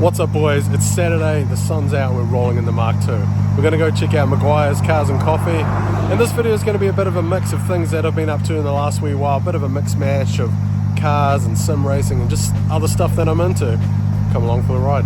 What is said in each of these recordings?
What's up, boys? It's Saturday, the sun's out, and we're rolling in the Mark II. We're going to go check out Maguire's Cars and Coffee, and this video is going to be a bit of a mix of things that I've been up to in the last wee while, a bit of a mix match of cars and sim racing and just other stuff that I'm into. Come along for the ride.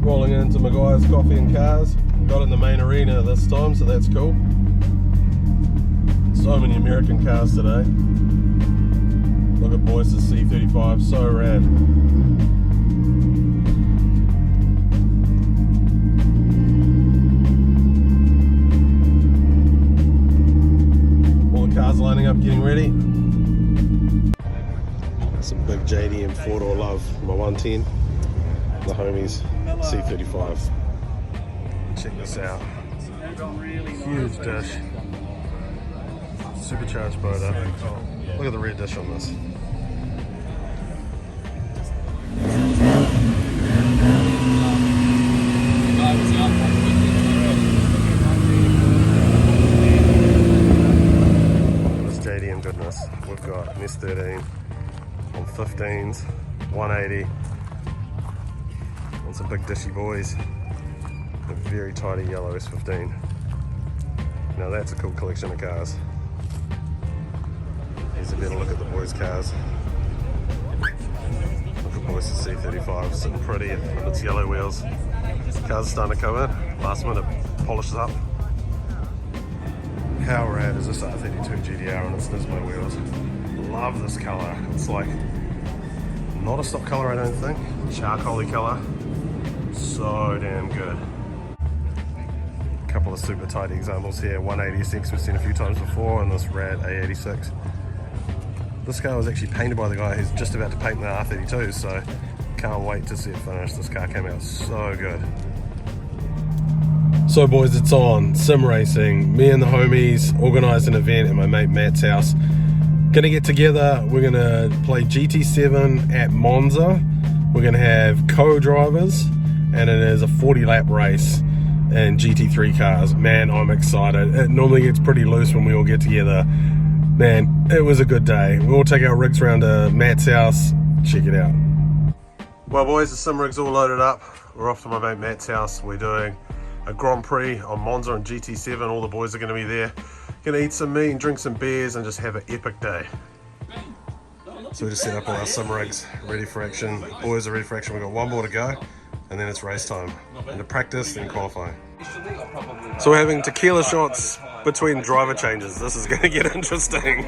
Rolling into Maguire's Coffee and Cars. Got in the main arena this time, so that's cool. So many American cars today. Look at Boyce's C35, so rad. All the cars lining up, getting ready. Some big JDM 4-door love, my 110. The homies C35. Check this out. Huge dish. Supercharged motor. Look at the red dish on this. This JDM goodness. We've got an S13 on 15s, 180. Some big dishy boys, a very tidy yellow S15. Now that's a cool collection of cars. Here's a better look at the boys' cars. Look at Boyce's C35 sitting pretty on its yellow wheels. Cars are starting to come in, last minute polishes up. How rad is this R32 GDR on its Nismo wheels? Love this colour. It's like not a stock colour, I don't think. Charcoaly colour. So damn good. A couple of super tidy examples here. 180SX we've seen a few times before, and this rad A86. This car was actually painted by the guy who's just about to paint the R32, so can't wait to see it finished. This car came out so good. So boys, it's on. Sim racing. Me and the homies organised an event at my mate Matt's house. Gonna get together, we're gonna play GT7 at Monza. We're gonna have co-drivers, and it is a 40 lap race in GT3 cars. Man, I'm excited. It normally gets pretty loose when we all get together. Man, it was a good day. We'll all take our rigs around to Matt's house. Check it out. Well boys, the sim rig's all loaded up. We're off to my mate Matt's house. We're doing a Grand Prix on Monza and GT7. All the boys are gonna be there. Gonna eat some meat and drink some beers and just have an epic day. So we just set up all our sim rigs, ready for action. The boys are ready for action. We've got one more to go, and then it's race time. Into practice, then qualifying. So we're having tequila shots between driver changes. This is gonna get interesting.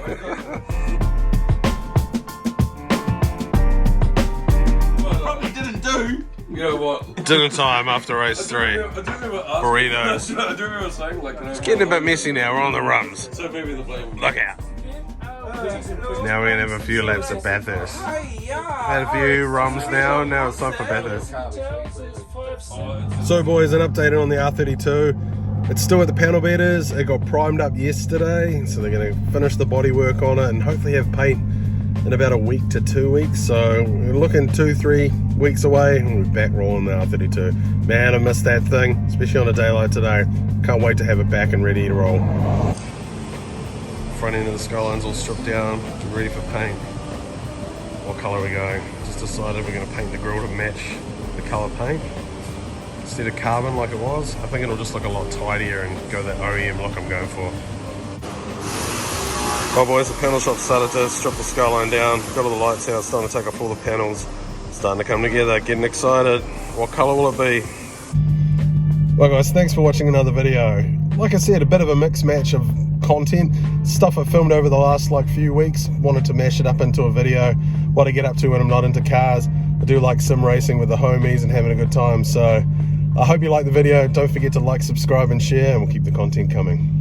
Probably didn't do. You know what? Dinner time after race 3. Burritos. I do remember saying, like, It's getting a bit messy now, we're on the rums. so maybe the blame. Look out. Now we're gonna have a few laps at Bathurst. Had a few rums now it's time for Bathurst. So boys, an update on the R32. It's still at the panel beaters. It got primed up yesterday, so they're gonna finish the body work on it and hopefully have paint in about a week to 2 weeks. So we're looking 2-3 weeks away and we're back rolling the R32. Man, I missed that thing, especially on a day like today. Can't wait to have it back and ready to roll. Front end of the Skyline's all stripped down, ready for paint. What colour are we going? Just decided we're going to paint the grille to match the colour paint. Instead of carbon like it was, I think it'll just look a lot tidier and go that OEM look I'm going for. Well boys, the panel shop started to strip the Skyline down. Got all the lights out, starting to take off all the panels. Starting to come together, getting excited. What colour will it be? Well guys, thanks for watching another video. Like I said, a bit of a mixed match of content, stuff I filmed over the last few weeks. Wanted to mash it up into a video, what I get up to when I'm not into cars. I do like sim racing with the homies and having a good time, so I hope you like the video. Don't forget to like, subscribe, and share, and we'll keep the content coming.